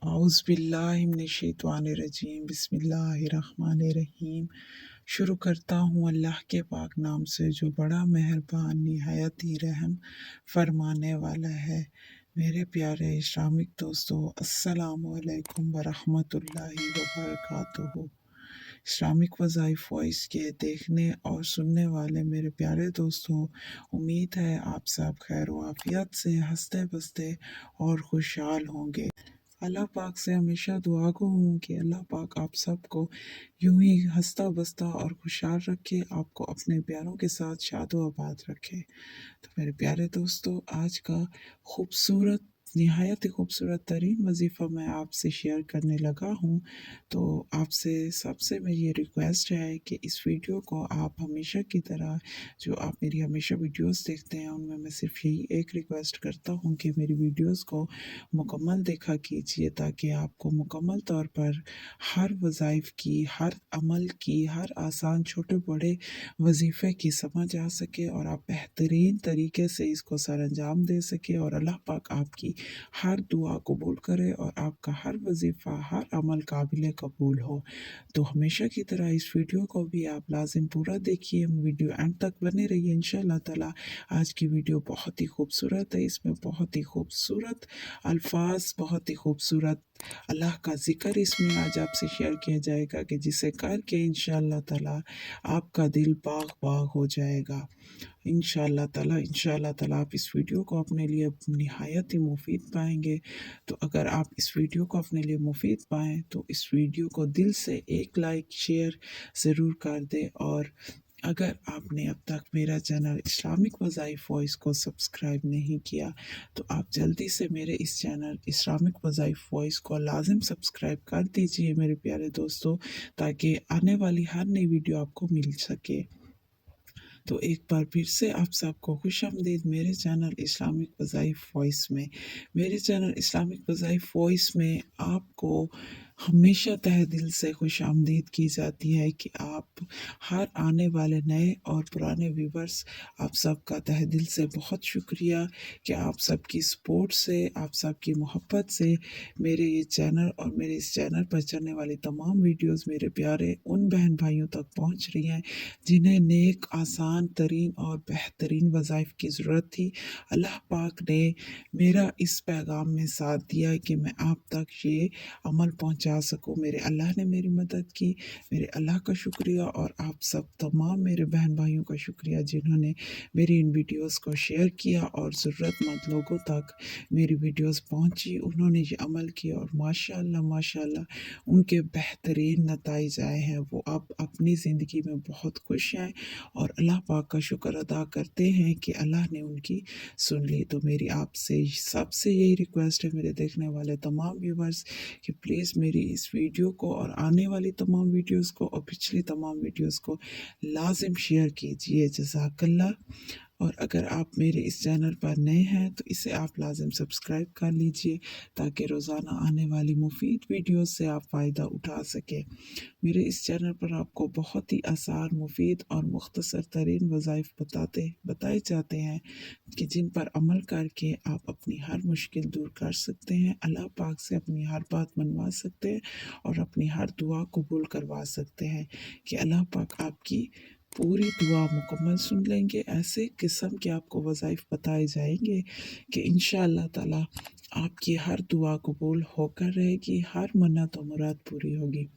औज़ुबिल्लाहिमिनश्शैतानिर्रजीम बिस्मिल्लाहिर्रहमानिर्रहीम। शुरू करता हूँ अल्लाह के पाक नाम से जो बड़ा मेहरबान निहायत ही रहम फरमाने वाला है। मेरे प्यारे इस्लामिक दोस्तों, अस्सलामु अलैकुम वरहमतुल्लाहि वबरकातुहू। इस्लामिक वज़ाइफ वॉइस के देखने और सुनने वाले मेरे प्यारे दोस्तों, उम्मीद है आप सब खैर आफियत से हंसते बसते और खुशहाल होंगे। अल्लाह पाक से हमेशा दुआ गो हूँ कि अल्लाह पाक आप सबको यूं ही हंसता बसता और खुशहाल रखे, आपको अपने प्यारों के साथ शादो आबाद रखे। तो मेरे प्यारे दोस्तों, आज का खूबसूरत निहायत ही खूबसूरत तरीन वजीफ़ा मैं आपसे शेयर करने लगा हूँ। तो आपसे सबसे मेरी ये रिक्वेस्ट है कि इस वीडियो को आप हमेशा की तरह, जो आप मेरी हमेशा वीडियोस देखते हैं, उनमें मैं सिर्फ यही एक रिक्वेस्ट करता हूँ कि मेरी वीडियोस को मुकम्मल देखा कीजिए, ताकि आपको मुकम्मल तौर पर हर वज़ाइफ की, हर अमल की, हर आसान छोटे बड़े वजीफ़े की समझ आ सके और आप बेहतरीन तरीके से इसको सर अंजाम दे सके और अल्लाह पाक आपकी हर दुआ कबूल करे और आपका हर वजीफ़ा, हर अमल काबिल कबूल हो। तो हमेशा की तरह इस वीडियो को भी आप लाजिम पूरा देखिए, वीडियो एंड तक बने रहिए। इंशाअल्लाह ताला आज की वीडियो बहुत ही खूबसूरत है, इसमें बहुत ही खूबसूरत अल्फाज, बहुत ही खूबसूरत अल्लाह का ज़िक्र इसमें आज आपसे शेयर किया जाएगा कि जिसे करके इंशाअल्लाह ताला आपका दिल बाग बाग हो जाएगा। इंशाअल्लाह ताला आप इस वीडियो को अपने लिए निहायत ही मुफीद पाएंगे। तो अगर आप इस वीडियो को अपने लिए मुफीद पाएँ तो इस वीडियो को दिल से एक लाइक शेयर ज़रूर कर दें, और अगर आपने अब तक मेरा चैनल इस्लामिक वज़ाइफ वॉइस को सब्सक्राइब नहीं किया तो आप जल्दी से मेरे इस चैनल इस्लामिक वज़ाइफ वॉइस को लाजिम सब्सक्राइब कर दीजिए मेरे प्यारे दोस्तों, ताकि आने वाली हर नई वीडियो आपको मिल सके। तो एक बार फिर से आप सबको खुशामदीद मेरे चैनल इस्लामिक वज़ाइफ वॉइस में। मेरे चैनल इस्लामिक वज़ाइफ वॉइस में आपको हमेशा तहे दिल से खुशामदीद की जाती है कि आप हर आने वाले नए और पुराने व्यूवर्स, आप सबका तहे दिल से बहुत शुक्रिया कि आप सबकी सपोर्ट से, आप सबकी मोहब्बत से मेरे ये चैनल और मेरे इस चैनल पर चलने वाली तमाम वीडियोस मेरे प्यारे उन बहन भाइयों तक पहुंच रही हैं जिन्हें नेक, आसान तरीन और बेहतरीन वज़ाइफ की ज़रूरत थी। अल्लाह पाक ने मेरा इस पैगाम में साथ दिया है कि मैं आप तक ये अमल पहुंचा सकूं। मेरे अल्लाह ने मेरी मदद की, मेरे अल्लाह का शुक्रिया, और आप सब तमाम मेरे बहन भाइयों का शुक्रिया जिन्होंने मेरी इन वीडियोस को शेयर किया और ज़रूरतमंद लोगों तक मेरी वीडियोस पहुंची, उन्होंने ये अमल किया और माशाअल्लाह माशाअल्लाह उनके बेहतरीन नताइज आए हैं। वो अब अपनी ज़िंदगी में बहुत खुश हैं और अल्लाह पाक का शुक्र अदा करते हैं कि अल्लाह ने उनकी सुन ली। तो मेरी आपसे सबसे यही रिक्वेस्ट है मेरे देखने वाले तमाम व्यूवर्स कि प्लीज़ मेरी इस वीडियो को और आने वाली तमाम वीडियोस को और पिछली तमाम वीडियोस को लाजिम शेयर कीजिए। जज़ाकल्लाह। और अगर आप मेरे इस चैनल पर नए हैं तो इसे आप लाजिम सब्सक्राइब कर लीजिए, ताकि रोज़ाना आने वाली मुफीद वीडियोस से आप फ़ायदा उठा सकें। मेरे इस चैनल पर आपको बहुत ही आसान, मुफीद और मुख्तसर तरीन वज़ाइफ बताए जाते हैं कि जिन पर अमल करके आप अपनी हर मुश्किल दूर कर सकते हैं, अल्लाह पाक से अपनी हर बात मनवा सकते हैं और अपनी हर दुआ कबूल करवा सकते हैं कि अल्लाह पाक आपकी पूरी दुआ मुकम्मल सुन लेंगे। ऐसे किस्म के आपको वज़ाइफ बताए जाएंगे कि इंशाअल्लाह ताला आपकी हर दुआ कबूल होकर रहेगी, हर मन्नत और मुराद पूरी होगी।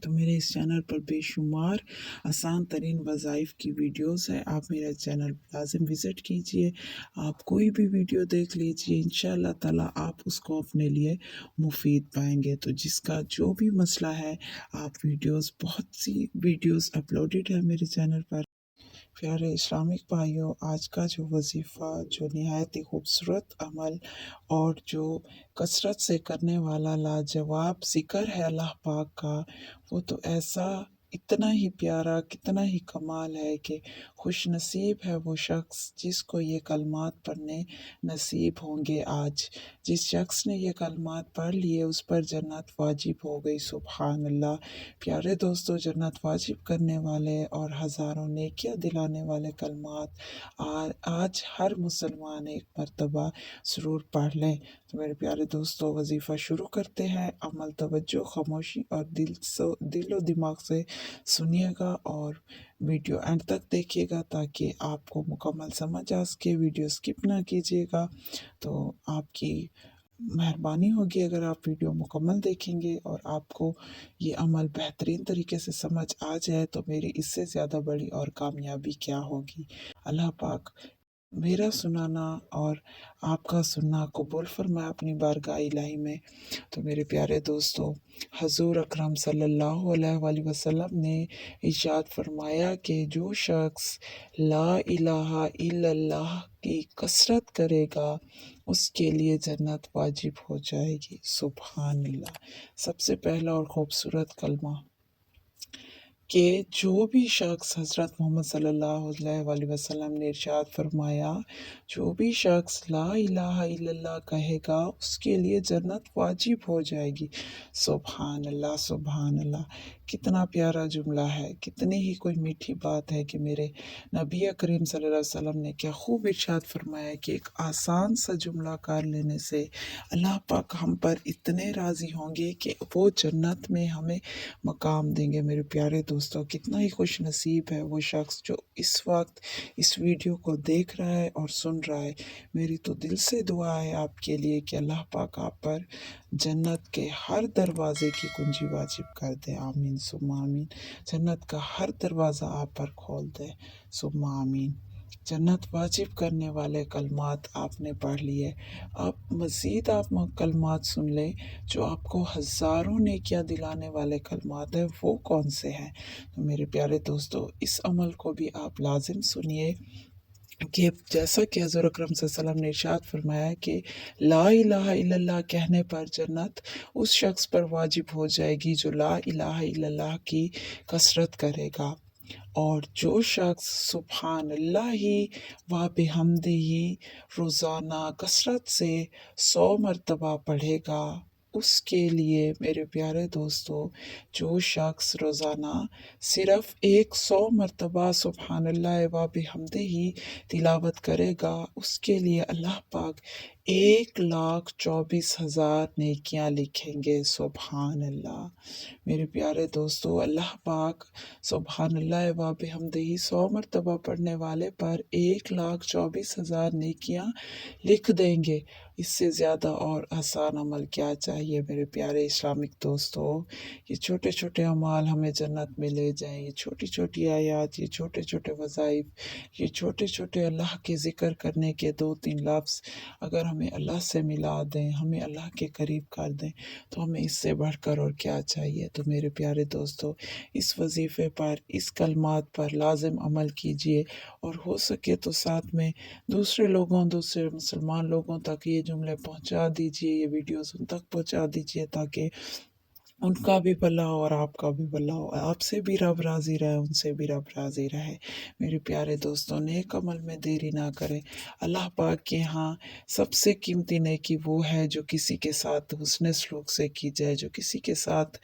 तो मेरे इस चैनल पर बेशुमार आसान तरीन वज़ाइफ की वीडियोस है। आप मेरा चैनल लाजिम विज़िट कीजिए, आप कोई भी वीडियो देख लीजिए, इंशाअल्लाह ताला आप उसको अपने लिए मुफीद पाएंगे। तो जिसका जो भी मसला है, आप वीडियोस, बहुत सी वीडियोस अपलोडेड है मेरे चैनल पर। प्यारे इस्लामिक भाइयों, आज का जो वजीफ़ा, जो निहायत ही खूबसूरत अमल और जो कसरत से करने वाला लाजवाब ज़िक्र है अल्लाह पाक का, वो तो ऐसा इतना ही प्यारा, कितना ही कमाल है कि खुश नसीब है वो शख्स जिसको ये कलमात पढ़ने नसीब होंगे आज। जिस शख्स ने ये कलमात पढ़ लिए उस पर जन्नत वाजिब हो गई। सुबहान अल्लाह। प्यारे दोस्तों, जन्नत वाजिब करने वाले और हज़ारों नेकियां दिलाने वाले कलमात आज हर मुसलमान एक मर्तबा ज़रूर पढ़ लें। तो मेरे प्यारे दोस्तों, वजीफ़ा शुरू करते हैं। अमल, तवज्जो, खामोशी और दिलो दिमाग से सुनिएगा और वीडियो एंड तक देखिएगा ताकि आपको मुकम्मल समझ आ सके। वीडियो स्किप ना कीजिएगा। तो आपकी मेहरबानी होगी अगर आप वीडियो मुकम्मल देखेंगे और आपको ये अमल बेहतरीन तरीके से समझ आ जाए तो मेरी इससे ज़्यादा बड़ी और कामयाबी क्या होगी। अल्लाह पाक मेरा सुनाना और आपका सुनना कबूल फरमाए अपनी बारगाह इलाही में। तो मेरे प्यारे दोस्तों, हजूर अकरम सल्लल्लाहु अलैहि वसल्लम ने इरशाद फरमाया कि जो शख्स ला इलाहा इल्लल्लाह की कसरत करेगा उसके लिए जन्नत वाजिब हो जाएगी। सुभान अल्लाह। सबसे पहला और खूबसूरत कलमा कि जो भी शख्स, हज़रत मोहम्मद सल्लल्लाहु अलैहि वसल्लम ने इरशाद फरमाया, जो भी शख्स ला इलाहा इल्लल्लाह कहेगा उसके लिए जन्नत वाजिब हो जाएगी। सुभान अल्लाह, सुभान अल्लाह। कितना प्यारा जुमला है, कितनी ही कोई मीठी बात है कि मेरे नबी करीम सल्लल्लाहु अलैहि वसल्लम ने क्या खूब इरशाद फरमाया कि एक आसान सा जुमला कर लेने से अल्लाह पाक हम पर इतने राज़ी होंगे कि वो जन्नत में हमें मकाम देंगे। मेरे प्यारे दोस्तों, कितना ही खुश नसीब है वो शख्स जो इस वक्त इस वीडियो को देख रहा है और सुन रहा है। मेरी तो दिल से दुआ है आपके लिए कि अल्लाह पाक आप पर जन्नत के हर दरवाज़े की कुंजी वाजिब कर दे। आमीन सुम्मा आमीन। जन्नत का हर दरवाज़ा आप पर खोल दे। सुम्मा आमीन। जन्नत वाजिब करने वाले कलमात आपने पढ़ लिए। अब मज़ीद आप कलमात सुन लें जो आपको हज़ारों नेकियां दिलाने वाले कलमात हैं, वो कौन से हैं। तो मेरे प्यारे दोस्तों, इस अमल को भी आप लाजिम सुनिए कि जैसा कि हज़रत अकरम सल्लल्लाहु अलैहि वसल्लम ने इरशाद फरमाया कि ला इलाहा इल्लल्लाह कहने पर जन्नत उस शख्स पर वाजिब हो जाएगी जो ला इलाहा इल्लल्लाह की कसरत करेगा। और जो शख्स सुबहान अल्लाह ही व बिहम्दिही रोज़ाना कसरत से 100 मरतबा पढ़ेगा, उसके लिए मेरे प्यारे दोस्तों, जो शख्स रोज़ाना सिर्फ़ 100 मरतबा सुबहान अल्लाह व बिहम्दिही तिलावत करेगा, उसके लिए अल्लाह पाक 1,24,000 नेकियां लिखेंगे। सुबहान अल्लाह। मेरे प्यारे दोस्तों, अल्लाह पाक सुबहान अल्लाह व बिहम्दिही 100 मरतबा पढ़ने वाले पर 1,24,000 नेकियां लिख देंगे। इससे ज़्यादा और आसान अमल क्या चाहिए मेरे प्यारे इस्लामिक दोस्तों। ये छोटे छोटे अमाल हमें जन्नत में ले जाएं। ये छोटी छोटी आयात, ये छोटे छोटे वज़ाइफ, ये छोटे छोटे अल्लाह के ज़िक्र करने के 2-3 लफ्ज़ अगर हमें अल्लाह से मिला दें, हमें अल्लाह के करीब कर दें, तो हमें इससे बढ़कर और क्या चाहिए। तो मेरे प्यारे दोस्तों, इस वजीफ़े पर, इस कलमात पर लाजिम अमल कीजिए और हो सके तो साथ में दूसरे लोगों, दूसरे मुसलमान लोगों तक ये जुमले पहुंचा दीजिए, ये वीडियोस उन तक पहुंचा दीजिए ताकि उनका भी भला हो और आपका भी भला हो। आपसे भी रब राज़ी रहे, उनसे भी रब राज़ी रहे। मेरे प्यारे दोस्तों, नेक अमल में देरी ना करें। अल्लाह पाक के यहाँ सबसे कीमती नेकी वो है जो किसी के साथ हुस्न सलूक से की जाए, जो किसी के साथ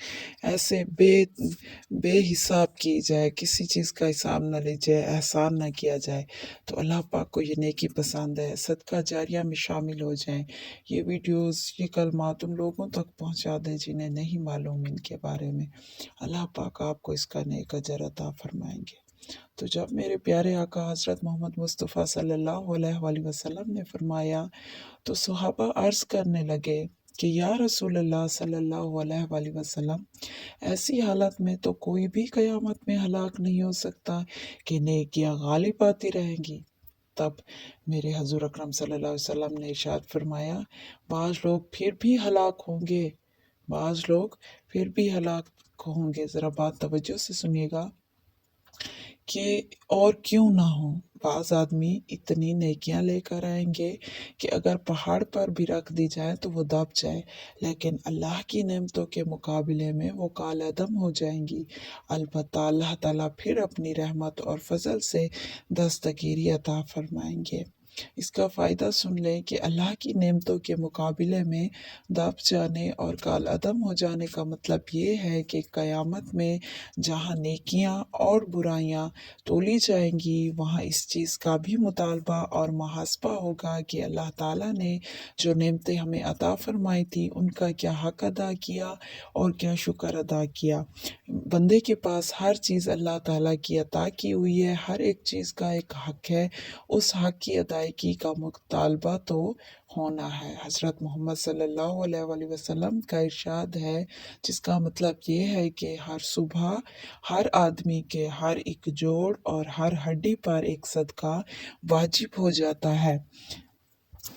ऐसे बेहिसाब की जाए, किसी चीज़ का हिसाब न ली जाए, एहसान न किया जाए। तो अल्लाह पाक को ये नेकी पसंद है। सदका जारिया में शामिल हो जाएं। ये वीडियोस, ये कलमात उन लोगों तक पहुंचा दें जिन्हें नहीं मालूम इनके बारे में। अल्लाह पाक आपको इसका नेक अजर अता फरमाएंगे। तो जब मेरे प्यारे आका हज़रत मोहम्मद मुस्तफ़ा सल्लल्लाहु अलैहि वसल्लम ने फरमाया तो सहाबा अर्ज़ करने लगे कि या रसूल अल्लाह सल्लल्लाहु अलैहि वसल्लम, ऐसी हालत में तो कोई भी क़यामत में हलाक नहीं हो सकता कि नेकियां गालिब आती रहेंगी। तब मेरे हजूर अकरम सल्लल्लाहु अलैहि वसल्लम ने इरशाद फरमाया, बाज़ लोग फिर भी हलाक होंगे, बाज़ लोग फिर भी हलाक होंगे। ज़रा बात तवज्जो से सुनिएगा कि और क्यों ना हो, बाज़ आदमी इतनी नेकियां लेकर आएंगे कि अगर पहाड़ पर भी रख दी जाए तो वो दब जाए, लेकिन अल्लाह की नेमतों के मुकाबले में वो कालअदम हो जाएंगी। अलबत्ता अल्लाह ताला फिर अपनी रहमत और फजल से दस्तगीरी अता फरमाएंगे। इसका फ़ायदा सुन लें कि अल्लाह की नेमतों के मुकाबले में दब जाने और काल अदम हो जाने का मतलब ये है कि क़यामत में जहाँ नेकियां और बुराइयां तोली जाएंगी, वहाँ इस चीज़ का भी मुतालबा और मुहासबा होगा कि अल्लाह ताला ने जो नेमतें हमें अता फरमाई थी, उनका क्या हक़ अदा किया और क्या शुक्र अदा किया। बंदे के पास हर चीज़ अल्लाह ताला की अता की हुई है, हर एक चीज़ का एक हक़ है, उस हक़ की अदायगी का मुतालबा तो होना है। हज़रत मोहम्मद सल्लल्लाहु अलैहि वसल्लम का इरशाद है, जिसका मतलब ये है कि हर सुबह हर आदमी के हर एक जोड़ और हर हड्डी पर एक सदका वाजिब हो जाता है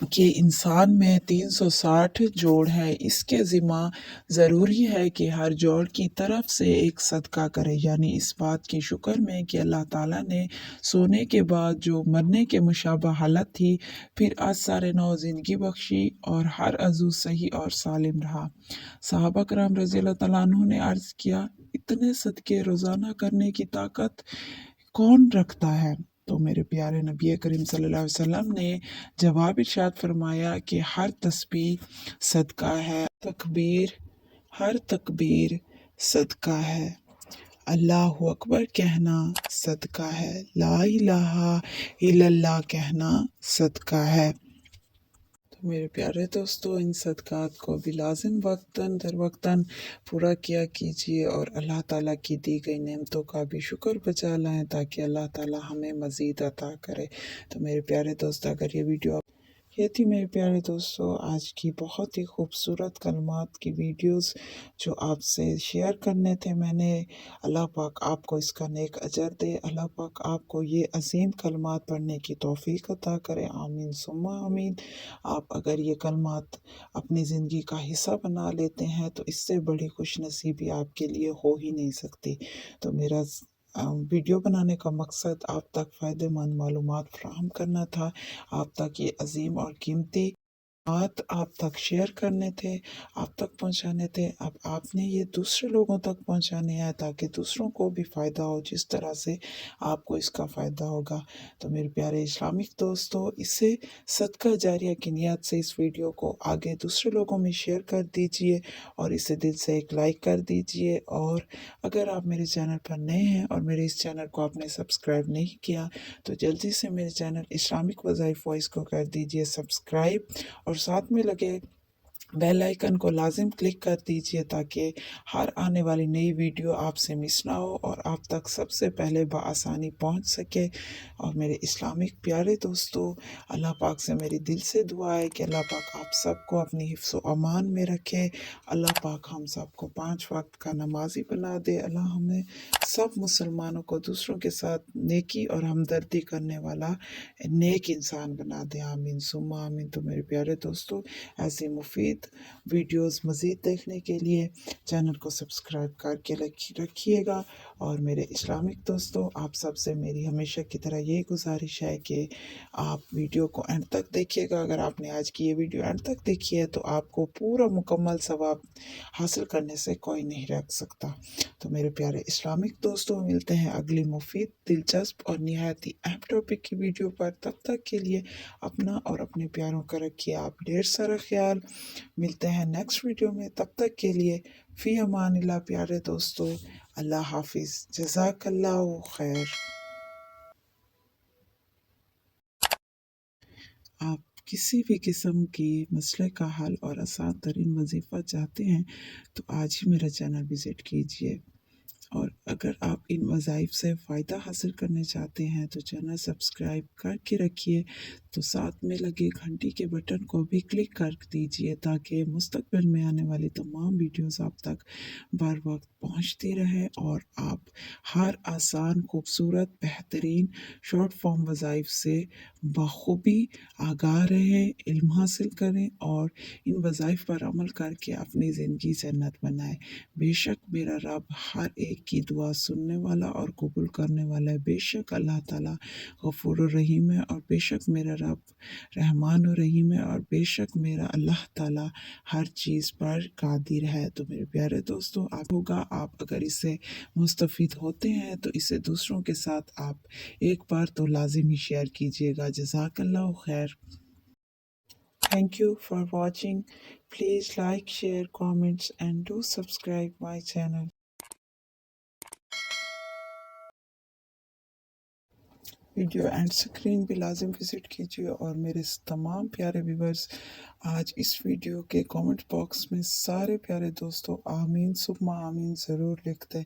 कि इंसान में 360 जोड़ है, इसके ज़िम्मा ज़रूरी है कि हर जोड़ की तरफ से एक सदका करे। यानी इस बात की शुक्र में कि अल्लाह ताला ने सोने के बाद जो मरने के मुशाबा हालत थी, फिर आज सारे नौ ज़िंदगी बख्शी और हर अज़ू सही और सालिम रहा। सहाबा कराम रज़ी अल्लाह तआला अन्हु ने अर्ज़ किया, इतने सदके रोज़ाना करने की ताकत कौन रखता है? तो मेरे प्यारे नबी करीम सल्लल्लाहु अलैहि वसल्लम ने जवाब इरशाद फरमाया कि हर तस्बीह सदका है, हर तकबीर सदका है, अल्लाहु अकबर कहना सदका है, ला इलाहा इल्लल्लाह कहना सदका है। तो मेरे प्यारे दोस्तों, इन सदक़ात को भी लाज़िम वक्तन दर वक्तन पूरा किया कीजिए और अल्लाह ताला की दी गई नेमतों का भी शुक्र बजा लाएँ, ताकि अल्लाह ताला हमें मज़ीद अता करे। तो मेरे प्यारे दोस्त, अगर ये वीडियो ये थी मेरे प्यारे दोस्तों आज की बहुत ही खूबसूरत कलमात की वीडियोस जो आपसे शेयर करने थे मैंने। अल्लाह पाक आपको इसका नेक अजर दे, अल्लाह पाक आपको ये अजीम कलमात पढ़ने की तौफीक अता करे, आमीन सुम्मा आमीन। आप अगर ये कलमात अपनी ज़िंदगी का हिस्सा बना लेते हैं तो इससे बड़ी खुश नसीबी आपके लिए हो ही नहीं सकती। तो मेरा वीडियो बनाने का मकसद आप तक फ़ायदेमंद मालूमात फ़राहम करना था, आप तक ये अजीम और कीमती बात आप तक शेयर करने थे, आप तक पहुंचाने थे। अब आपने ये दूसरे लोगों तक पहुंचाने हैं ताकि दूसरों को भी फ़ायदा हो जिस तरह से आपको इसका फ़ायदा होगा। तो मेरे प्यारे इस्लामिक दोस्तों, इससे सदका जारिया की नियत से इस वीडियो को आगे दूसरे लोगों में शेयर कर दीजिए और इसे दिल से एक लाइक कर दीजिए। और अगर आप मेरे चैनल पर नए हैं और मेरे इस चैनल को आपने सब्सक्राइब नहीं किया तो जल्दी से मेरे चैनल इस्लामिक वज़ाइफ वॉइस को कर दीजिए सब्सक्राइब और साथ में लगे बेल आइकन को लाजिम क्लिक कर दीजिए ताकि हर आने वाली नई वीडियो आपसे मिस ना हो और आप तक सबसे पहले बआसानी पहुंच सके। और मेरे इस्लामिक प्यारे दोस्तों, अल्लाह पाक से मेरी दिल से दुआ है कि अल्लाह पाक आप सबको अपनी हिफ्ज़ व अमान में रखे। अल्लाह पाक हम सबको 5 वक्त का नमाजी बना दे। अल्लाह हमें सब मुसलमानों को दूसरों के साथ नेकी और हमदर्दी करने वाला नेक इंसान बना दे, आमीन सुम्मा आमीन। तो मेरे प्यारे दोस्तों, ऐसी मुफीद वीडियोस मज़ीद देखने के लिए चैनल को सब्सक्राइब करके रखिएगा। और मेरे इस्लामिक दोस्तों, आप सबसे मेरी हमेशा की तरह यही गुजारिश है कि आप वीडियो को एंड तक देखिएगा। अगर आपने आज की ये वीडियो एंड तक देखी है तो आपको पूरा मुकम्मल सवाब हासिल करने से कोई नहीं रख सकता। तो मेरे प्यारे इस्लामिक दोस्तों, मिलते हैं अगली मुफीद, दिलचस्प और निहायती अहम टॉपिक की वीडियो पर। तब तक के लिए अपना और अपने प्यारों का रखिए आप ढेर सारा ख्याल। मिलते हैं नेक्स्ट वीडियो में, तब तक के लिए फ़ी अमानिल्लाह प्यारे दोस्तों, अल्लाह हाफिज़, जज़ाकल्लाहु खैर। आप किसी भी किस्म की मसले का हल और आसान तरीन वजीफ़ा चाहते हैं तो आज ही मेरा चैनल विज़िट कीजिए। और अगर आप इन वज़ाइफ से फ़ायदा हासिल करने चाहते हैं तो चैनल सब्सक्राइब करके रखिए, तो साथ में लगे घंटी के बटन को भी क्लिक कर दीजिए ताकि मुस्तक़बिल में आने वाली तमाम वीडियोस आप तक बर वक्त पहुँचती रहे और आप हर आसान, खूबसूरत, बेहतरीन शॉर्ट फॉर्म वज़ाइफ से बखूबी आगाह रहें, इल्म हासिल करें और इन वज़ाइफ पर अमल करके अपनी ज़िंदगी जन्नत बनाएं। बेशक मेरा रब हर एक ایک کی دعا سننے والا اور قبول کرنے والا ہے۔ بے شک اللہ تعالیٰ غفور الرحیم ہے، اور بے شک میرا رب رحمان الرحیم ہے، اور بے شک میرا اللہ تعالیٰ ہر چیز پر قادر ہے۔ تو میرے پیارے دوستو، آپ ہوگا، آپ اگر اس سے مستفید ہوتے ہیں تو اسے دوسروں کے ساتھ آپ ایک بار تو لازمی شیئر کیجیے گا۔ جزاک اللہ خیر۔ Thank you for watching. Please like, share, comments and do subscribe my channel. Video and screen بھی لازم وزٹ کیجیے، اور میرے تمام پیارے ویورز آج اس ویڈیو کے کامنٹ باکس میں سارے پیارے دوستوں آمین ثم آمین ضرور لکھتے